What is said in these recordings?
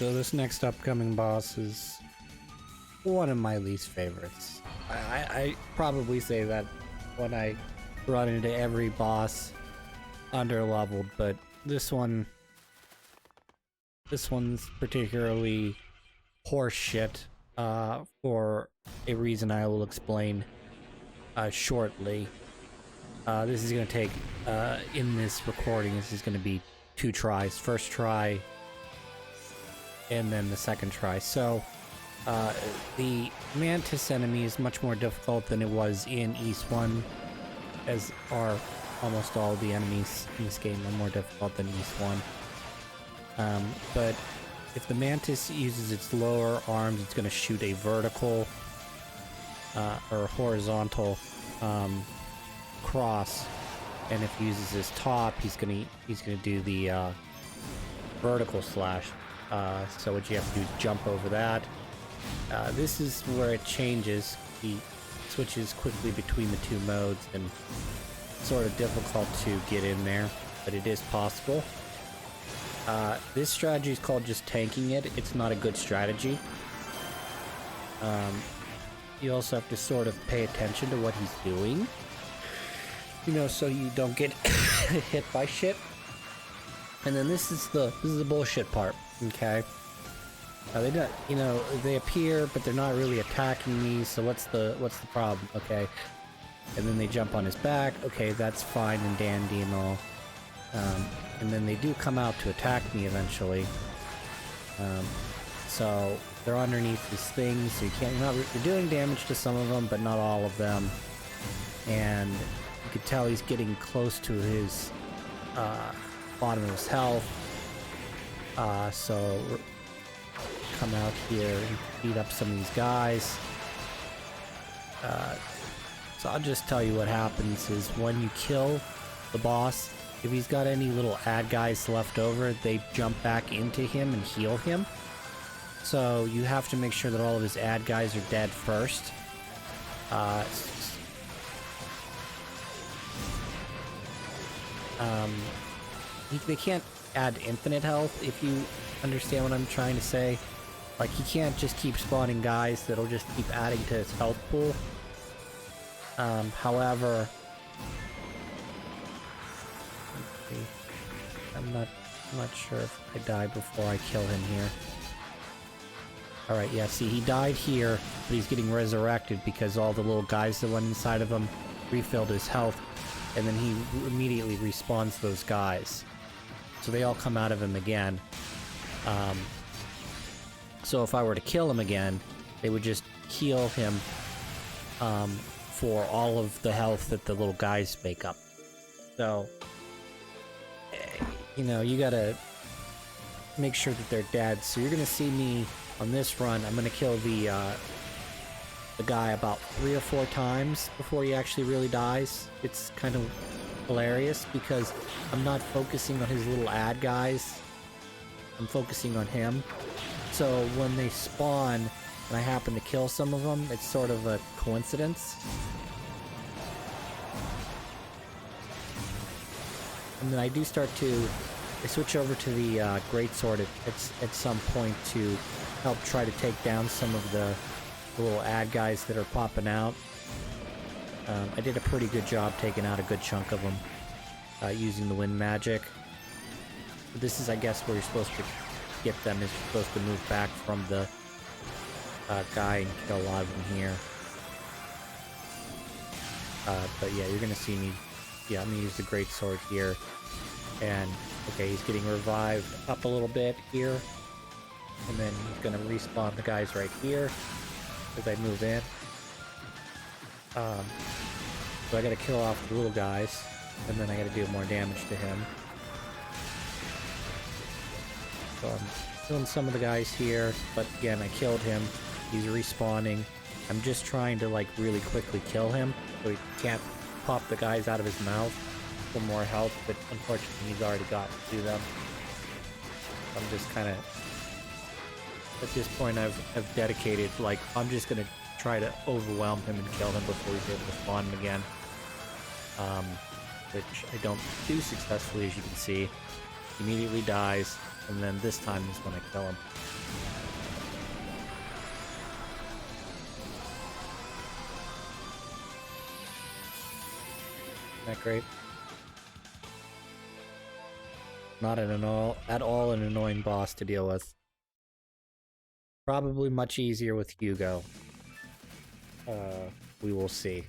So this next upcoming boss is one of my least favorites. I probably say that when I run into every boss under leveled, but this one's particularly horse shit for a reason I will explain shortly. This is gonna take in this recording. This is gonna be 2 tries. First try, and then the second try. So the Mantis enemy is much more difficult than it was in Ys 1, as are almost all the enemies in this game are more difficult than Ys 1. But if the Mantis uses its lower arms, it's going to shoot a vertical or horizontal cross, and if he uses his top, he's gonna do the vertical slash. So what you have to do is jump over that. This is where it changes. He switches quickly between the 2 modes, and it's sort of difficult to get in there, but it is possible. This strategy is called just tanking it. It's not a good strategy. You also have to sort of pay attention to what he's doing, you know, so you don't get hit by shit. And then this is the bullshit part. Okay. They don't, you know, they appear, but they're not really attacking me. So what's the problem? Okay. And then they jump on his back. Okay, that's fine and dandy and all. And then they do come out to attack me eventually. So they're underneath these things. So you're doing damage to some of them, but not all of them. And you could tell he's getting close to his bottom of his health. So come out here and beat up some of these guys. So I'll just tell you what happens is when you kill the boss, if he's got any little ad guys left over, they jump back into him and heal him. So you have to make sure that all of his ad guys are dead first. They can't add infinite health, if you understand what I'm trying to say. Like, he can't just keep spawning guys that'll just keep adding to his health pool. However, I'm not sure if I die before I kill him here. Alright, yeah, see, he died here, but he's getting resurrected because all the little guys that went inside of him refilled his health, and then he immediately respawns those guys. So they all come out of him again. So if I were to kill him again, they would just heal him for all of the health that the little guys make up. So, you know, you gotta make sure that they're dead. So you're gonna see me on this run. I'm gonna kill the guy about 3 or 4 times before he actually really dies. It's kind of hilarious because I'm not focusing on his little ad guys. I'm focusing on him. So when they spawn and I happen to kill some of them, it's sort of a coincidence. And then I do I switch over to the greatsword at some point to help try to take down some of the little ad guys that are popping out. I did a pretty good job taking out a good chunk of them using the wind magic. This is, I guess, where you're supposed to get them, is you're supposed to move back from the guy and kill a lot of them here. But yeah, you're gonna see me. Yeah, I'm gonna use the greatsword here, and okay, he's getting revived up a little bit here, and then he's gonna respawn the guys right here as I move in. So I gotta kill off the little guys, and then I gotta do more damage to him. So I'm killing some of the guys here, but again, I killed him. He's respawning. I'm just trying to, like, really quickly kill him, so he can't pop the guys out of his mouth for more health, but unfortunately he's already gotten to them. I'm just kind of... At this point, I've dedicated, like, I'm just gonna try to overwhelm him and kill him before he's able to spawn him again. Which I don't do successfully, as you can see. He immediately dies, and then this time is when I kill him. Isn't that great? Not at all an annoying boss to deal with. Probably much easier with Hugo. We will see.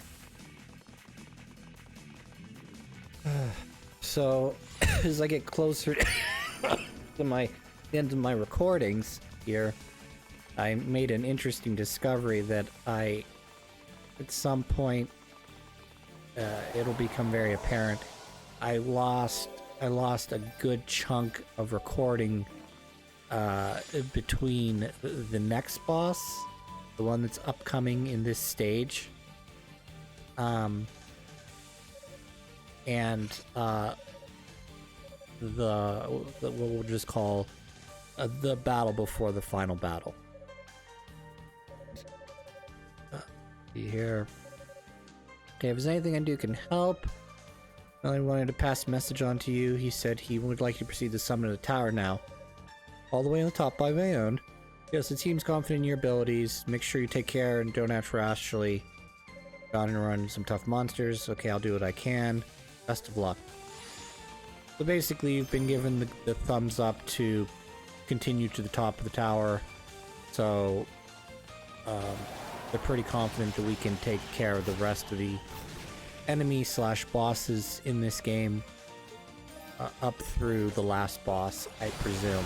So, as I get closer to the end of my recordings here, I made an interesting discovery that at some point, it'll become very apparent. I lost a good chunk of recording between the next boss, the one that's upcoming in this stage, and what we'll just call the battle before the final battle. See here. Okay, if there's anything I do can help. I only wanted to pass a message on to you. He said he would like you to proceed to summon the tower now. All the way on the top by Vayon. Yes, the team's confident in your abilities. Make sure you take care and don't act rashly. Got to run some tough monsters. Okay, I'll do what I can. Best of luck. So basically, you've been given the thumbs up to continue to the top of the tower. So, they're pretty confident that we can take care of the rest of the enemy/bosses in this game up through the last boss, I presume.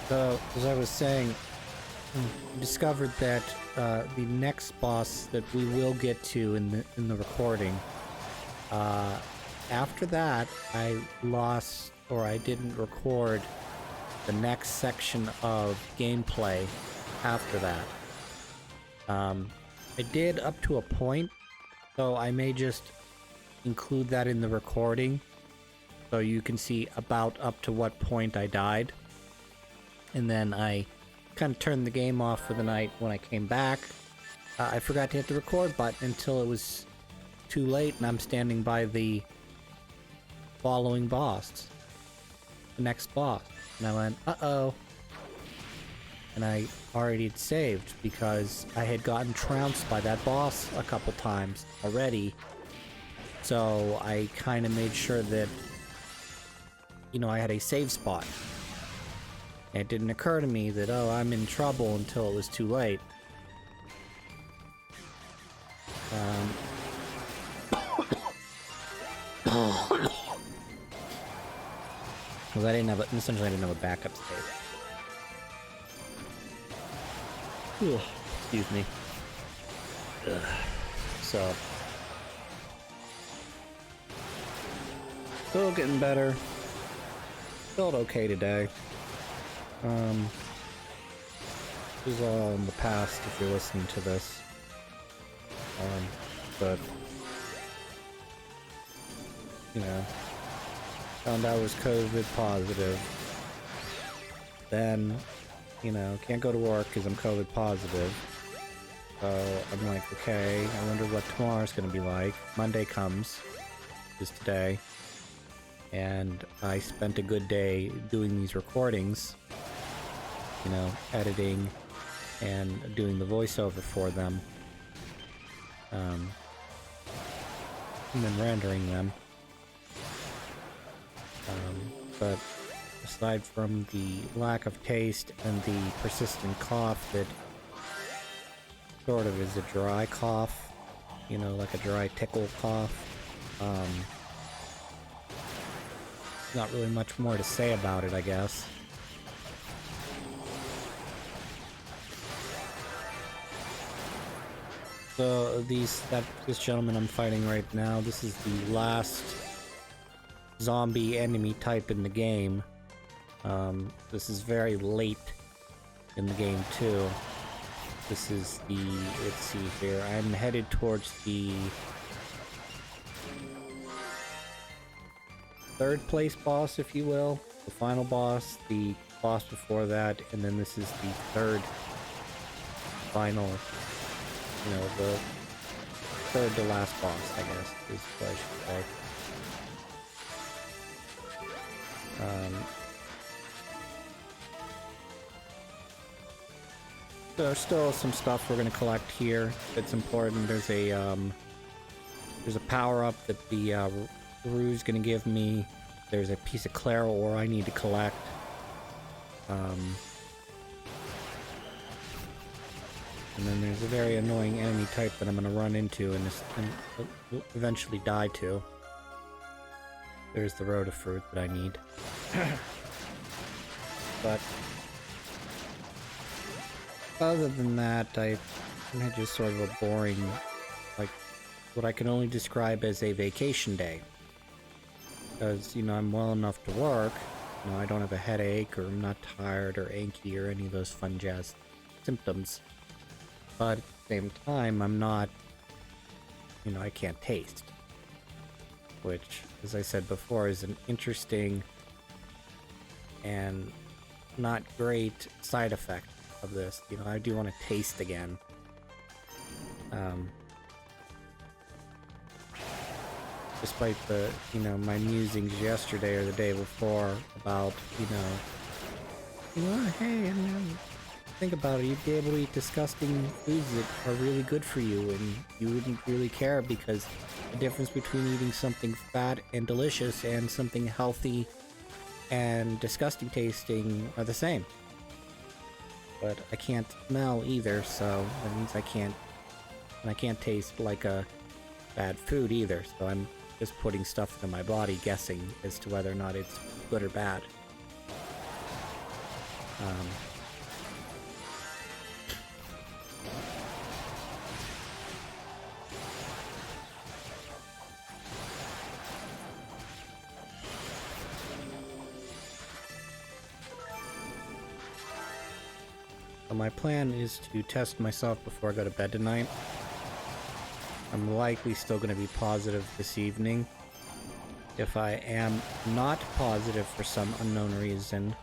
So, as I was saying, I discovered that the next boss that we will get to in the recording, after that, I lost, or I didn't record the next section of gameplay after that. I did up to a point, so I may just include that in the recording so you can see about up to what point I died. And then I kind of turned the game off for the night when I came back. I forgot to hit the record button until it was too late, and I'm standing by the following boss. The next boss. And I went, uh-oh. And I already had saved because I had gotten trounced by that boss a couple times already. So I kind of made sure that, you know, I had a save spot. And it didn't occur to me that, oh, I'm in trouble until it was too late. Because I didn't have essentially I didn't have a backup save. Ugh, excuse me. Ugh. So, still getting better. Felt okay today. This is all in the past if you're listening to this. But you know, found I was COVID positive. Then, you know, can't go to work because I'm COVID positive. So I'm like, okay, I wonder what tomorrow's gonna be like. Monday comes, is today, and I spent a good day doing these recordings, you know, editing and doing the voiceover for them, and then rendering them. But aside from the lack of taste and the persistent cough that sort of is a dry cough, you know, like a dry tickle cough, not really much more to say about it, I guess. So this gentleman I'm fighting right now, this is the last zombie enemy type in the game. This is very late in the game too. This is the, let's see here, I'm headed towards the third place boss, if you will. The final boss, the boss before that, and then this is the third final, the third to last boss, I guess, is what I should say. There's still some stuff we're gonna collect here. It's important. There's a power-up that the Rue's gonna give me. There's a piece of Claro ore I need to collect. And then there's a very annoying enemy type that I'm gonna run into and eventually die to. There's the Rhoda fruit that I need. But other than that, I had just sort of a boring, like, what I can only describe as a vacation day. Because, I'm well enough to work. I don't have a headache, or I'm not tired, or achy, or any of those fun jazz symptoms. But at the same time, I'm not, I can't taste. Which, as I said before, is an interesting and not great side effect of this. I do want to taste again. Despite the, my musings yesterday or the day before about, hey, think about it, you'd be able to eat disgusting foods that are really good for you, and you wouldn't really care because the difference between eating something fat and delicious and something healthy and disgusting tasting are the same. But I can't smell either, so that means I can't taste like a bad food either, so I'm just putting stuff into my body guessing as to whether or not it's good or bad. So my plan is to test myself before I go to bed tonight. I'm likely still going to be positive this evening. If I am not positive for some unknown reason,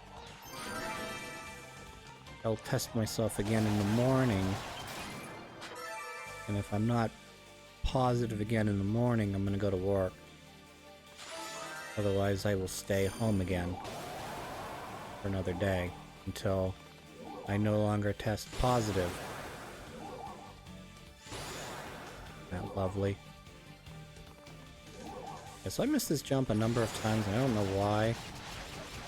I'll test myself again in the morning. And if I'm not positive again in the morning, I'm going to go to work. Otherwise, I will stay home again for another day until I no longer test positive. That lovely. Yeah, so I missed this jump a number of times, and I don't know why.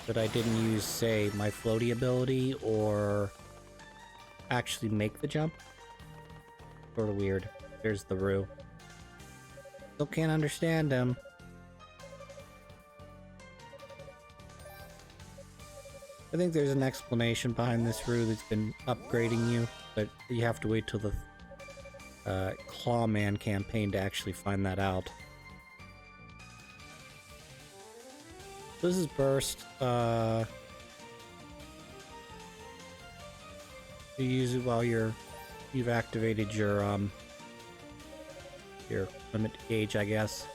But I didn't use, say, my floaty ability or actually make the jump. Sort of weird. There's the Rue. Still can't understand him. I think there's an explanation behind this Rue that's been upgrading you, but you have to wait till the Clawman campaign to actually find that out. This is Burst. You use it while you've activated your limit gauge, I guess.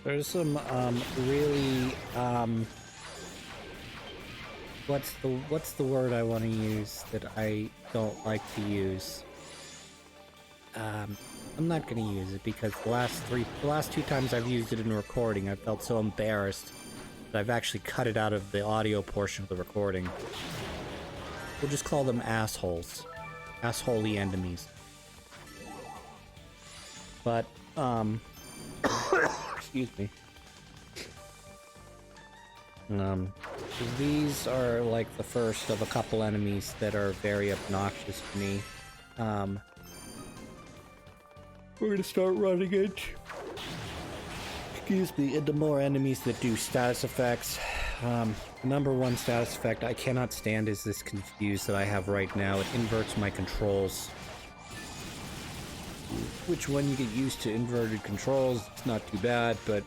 There's some really what's the word I want to use that I don't like to use? I'm not gonna use it because the last two times I've used it in a recording, I felt so embarrassed that I've actually cut it out of the audio portion of the recording. We'll just call them assholes. Assholey enemies. But, excuse me. These are like the first of a couple enemies that are very obnoxious to me. we're gonna start running it. Excuse me, into more enemies that do status effects. Number one status effect I cannot stand is this Confuse that I have right now. It inverts my controls. Which, when you get used to inverted controls, it's not too bad, but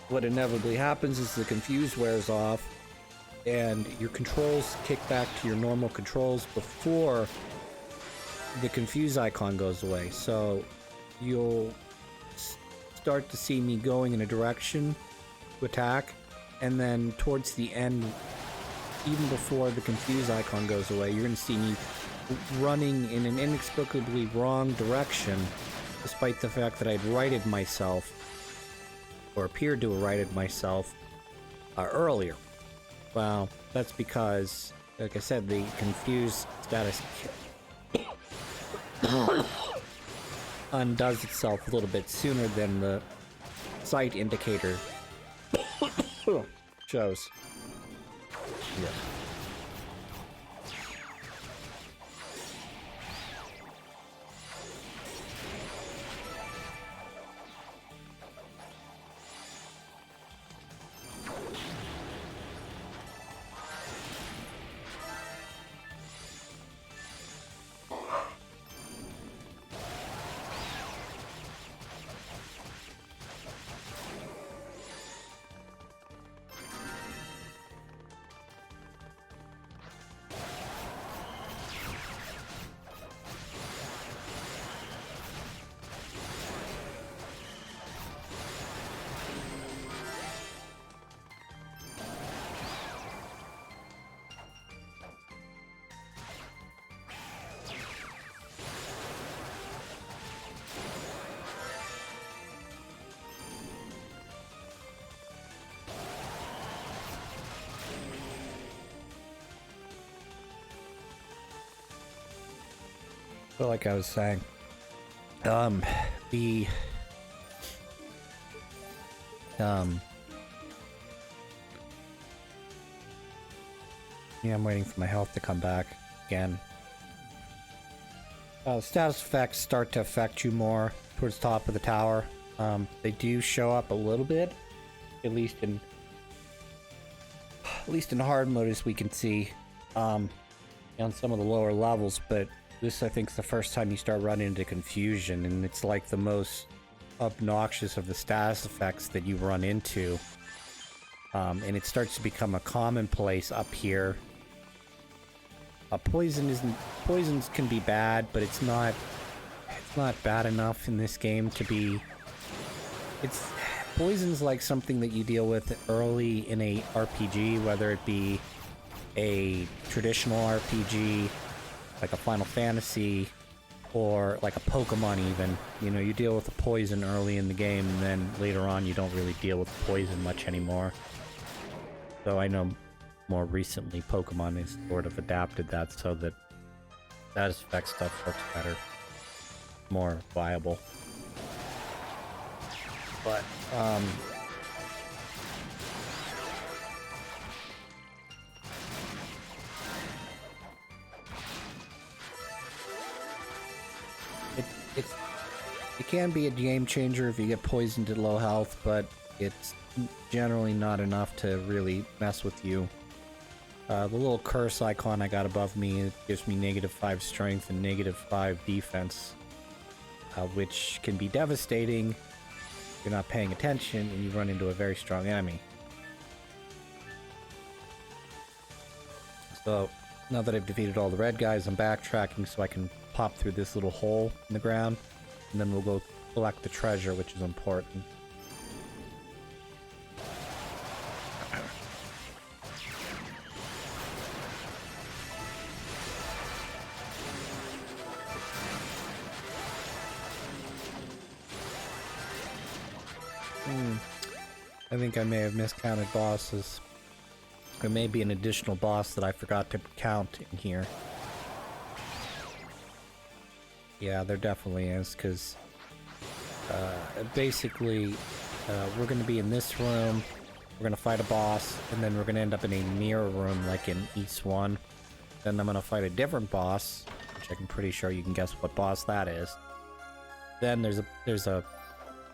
what inevitably happens is the Confuse wears off, and your controls kick back to your normal controls before the Confuse icon goes away. So you'll start to see me going in a direction to attack, and then towards the end, even before the Confuse icon goes away, you're going to see me running in an inexplicably wrong direction, despite the fact that I'd righted myself, or appeared to have righted myself, earlier. Well, that's because, like I said, the Confuse status undoes itself a little bit sooner than the sight indicator shows. Yeah. But like I was saying, the yeah, I'm waiting for my health to come back again. Status effects start to affect you more towards the top of the tower. They do show up a little bit, at least in hard mode, as we can see, on some of the lower levels. But this, I think, is the first time you start running into confusion, and it's like the most obnoxious of the status effects that you run into. And it starts to become a commonplace up here. Poisons can be bad, but it's not bad enough in this game to be. Poison's like something that you deal with early in a RPG, whether it be a traditional RPG, like a Final Fantasy, or like a Pokemon even. You know, you deal with the poison early in the game, and then later on you don't really deal with poison much anymore. So I know more recently Pokemon has sort of adapted that so that status effect stuff works better, more viable. But it can be a game changer if you get poisoned at low health, but it's generally not enough to really mess with you. The little curse icon I got above me, it gives me -5 strength and -5 defense, which can be devastating if you're not paying attention and you run into a very strong enemy. So now that I've defeated all the red guys, I'm backtracking so I can pop through this little hole in the ground, and then we'll go collect the treasure, which is important. I think I may have miscounted bosses. There may be an additional boss that I forgot to count in here. Yeah, there definitely is, because basically we're going to be in this room, we're going to fight a boss, and then we're going to end up in a mirror room like in East 1. Then I'm going to fight a different boss, which I'm pretty sure you can guess what boss that is. then there's a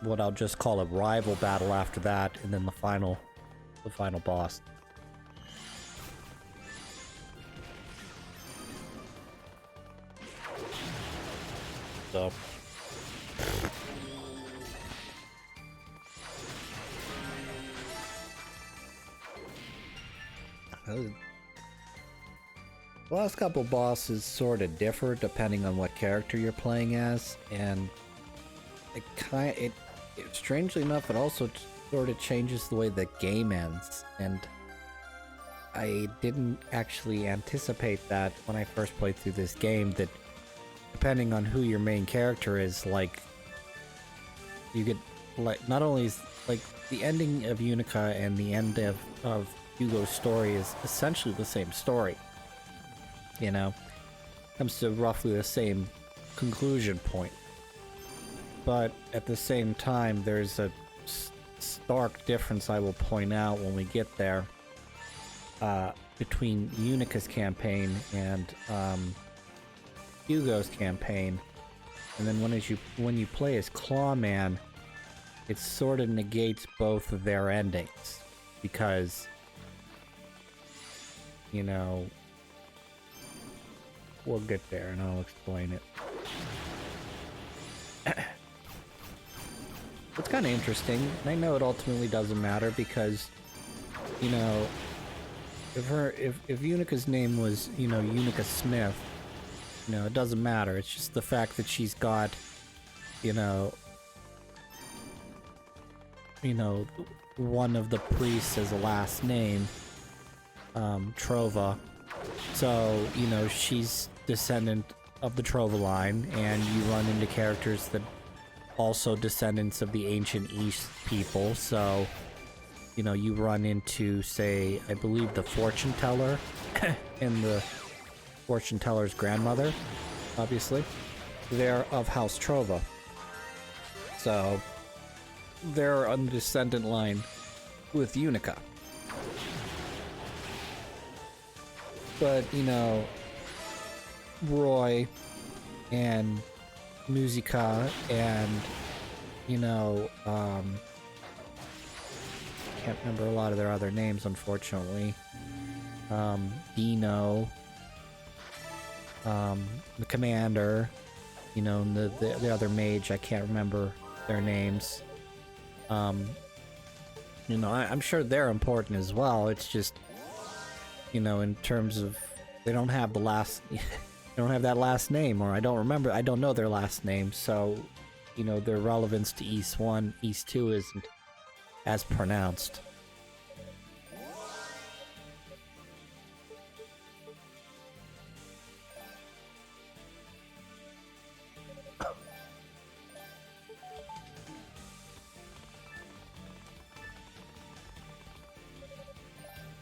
what I'll just call a rival battle after that, and then the final boss. So the last couple bosses sort of differ depending on what character you're playing as, and it strangely enough, it also sort of changes the way the game ends, and I didn't actually anticipate that when I first played through this game, that depending on who your main character is, like, you get, like, not only is, like, the ending of Unica and the end of Hugo's story is essentially the same story, you know? Comes to roughly the same conclusion point. But at the same time, there's a stark difference I will point out when we get there between Unica's campaign and Hugo's campaign. And then when you play as Clawman, it sort of negates both of their endings, because, you know, we'll get there and I'll explain it. It's kind of interesting, and I know it ultimately doesn't matter because, you know, if Unica's name was, you know, Unica Smith, you know, it doesn't matter. It's just the fact that she's got, you know, one of the priests as a last name, Trova. So, you know, she's descendant of the Trova line, and you run into characters that also descendants of the ancient East people. So, you know, you run into, say, I believe the fortune teller and the fortune teller's grandmother, obviously. They're of House Trova. So, they're on the descendant line with Unica. But, you know, Roy and Musica and, you know, can't remember a lot of their other names, unfortunately. Dino, the commander, you know, and the other mage, I can't remember their names. You know, I'm sure they're important as well. It's just, you know, in terms of, they don't have the last, they don't have that last name, or I don't know their last name, so, you know, their relevance to East 1, East 2 isn't as pronounced.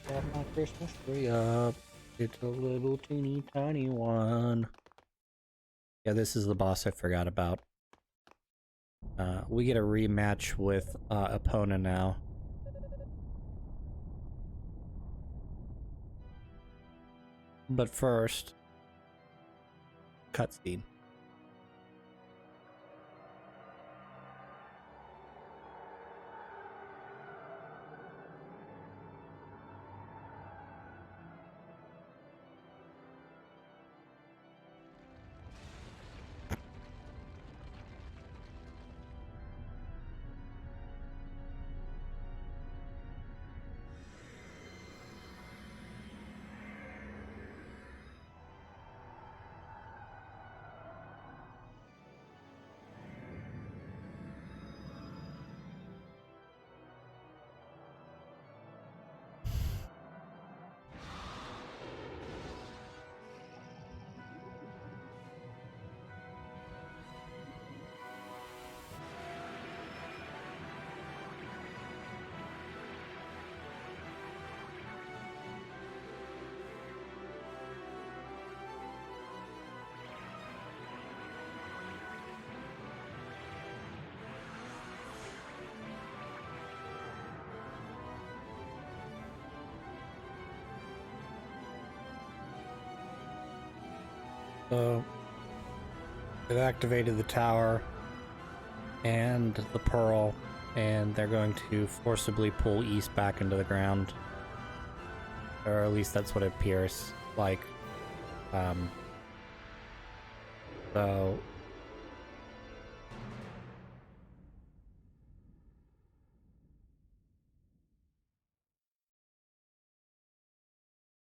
Got my Christmas tree up. It's a little teeny tiny one. Yeah, this is the boss I forgot about. We get a rematch with Epona now. But first, cutscene. So, it activated the tower. and the pearl, and they're going to forcibly pull East back into the ground. Or at least that's what it appears like. So...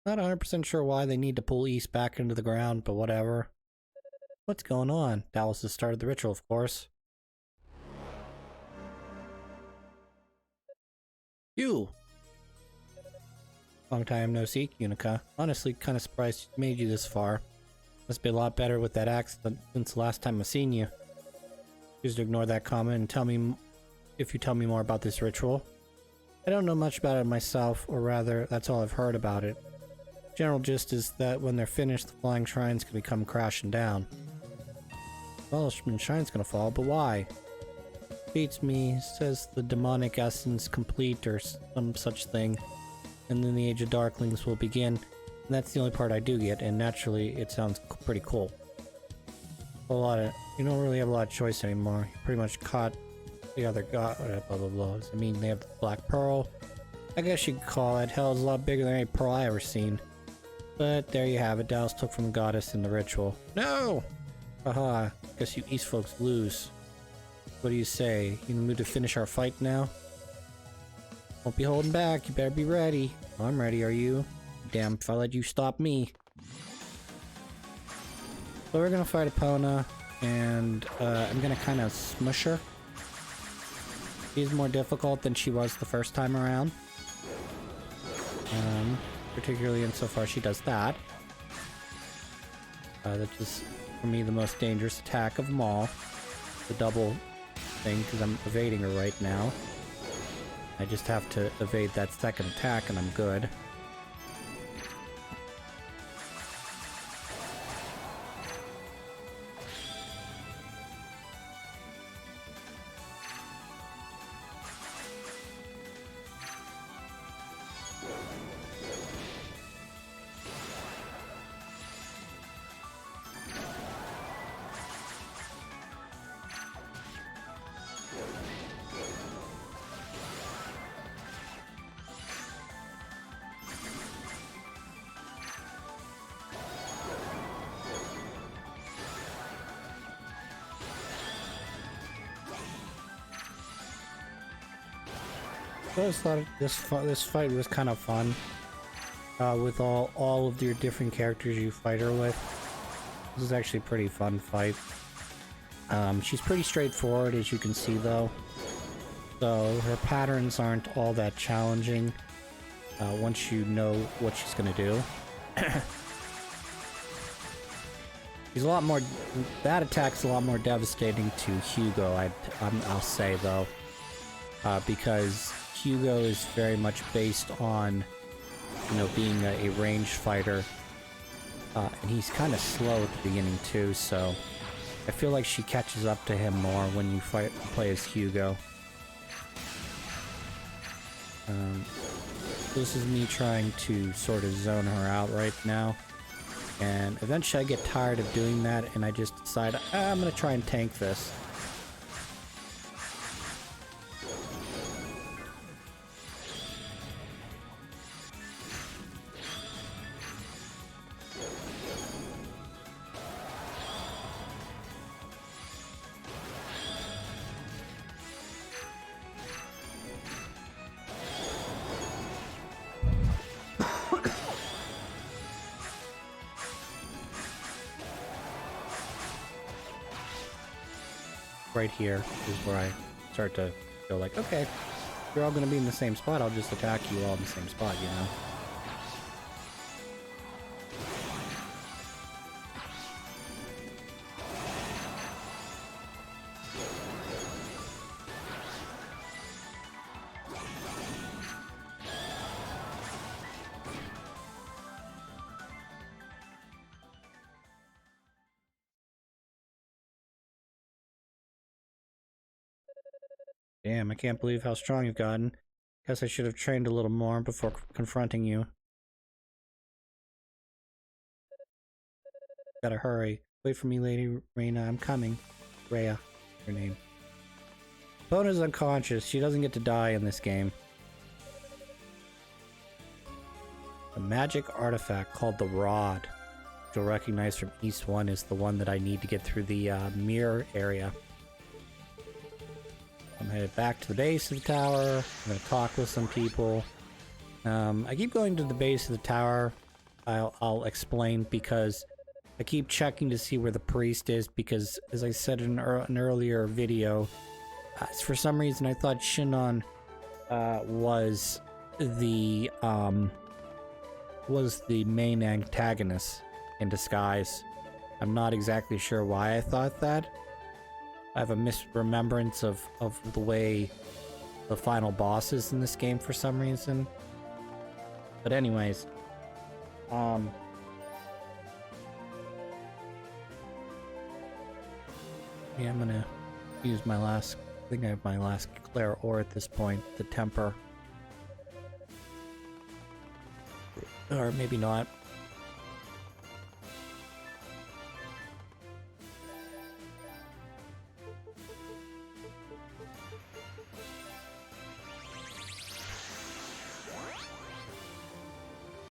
Not 100% sure why they need to pull East back into the ground, but whatever. What's going on? Dallas has started the ritual, of course. You! Long time no see, Unica. Honestly, kind of surprised she made you this far. Must be a lot better with that accident since the last time I've seen you. Just ignore that comment and tell me if you tell me more about this ritual. I don't know much about it myself, or rather, that's all I've heard about it. General gist is that when they're finished, the flying shrines can become crashing down. Well, the shrine's gonna fall, but why? Beats me, says the demonic essence complete or some such thing, and then the Age of Darklings will begin. And that's the only part I do get, and naturally, it sounds pretty cool. You don't really have a lot of choice anymore. You pretty much caught the other god, blah blah blah. I mean, they have the Black Pearl. I guess you could call it. Hell, it's a lot bigger than any pearl I ever seen. But there you have it. Dallas took from the goddess in the ritual. No! Haha, guess you East folks lose. What do you say? You in the mood to finish our fight now? Won't be holding back. You better be ready. Well, I'm ready, are you? Damn, if I let you stop me. So we're gonna fight Epona, and I'm gonna kind of smush her. She's more difficult than she was the first time around. Particularly insofar she does that. That's just, for me, the most dangerous attack of them all. The double thing, because I'm evading her right now. I just have to evade that second attack and I'm good. I always thought this fight was kind of fun. With all of your different characters you fight her with. This is actually a pretty fun fight. She's pretty straightforward, as you can see, though. So her patterns aren't all that challenging once you know what she's gonna do. She's a lot more. That attack's a lot more devastating to Hugo. I'll say though, because Hugo is very much based on, you know, being a ranged fighter, and he's kind of slow at the beginning too. So I feel like she catches up to him more when you play as Hugo. This is me trying to sort of zone her out right now. And eventually I get tired of doing that and I just decide, I'm gonna try and tank this. Right here is where I start to feel like, okay, you're all going to be in the same spot, I'll just attack you all in the same spot, you know? Damn, I can't believe how strong you've gotten. Guess I should have trained a little more before confronting you. Gotta hurry. Wait for me, Lady Reyna. I'm coming. Rhea, your name. Bona's unconscious. She doesn't get to die in this game. A magic artifact called the Rod, which you'll recognize from East 1, is the one that I need to get through the mirror area. I'm headed back to the base of the tower. I'm going to talk with some people. I keep going to the base of the tower. I'll explain, because I keep checking to see where the priest is, because as I said in an earlier video, for some reason I thought Shinon was the main antagonist in disguise. I'm not exactly sure why I thought that. I have a misremembrance of the way the final boss is in this game for some reason. But anyways, yeah, I'm gonna use my last, I think I have my last Claire ore at this point, the temper. Or maybe not.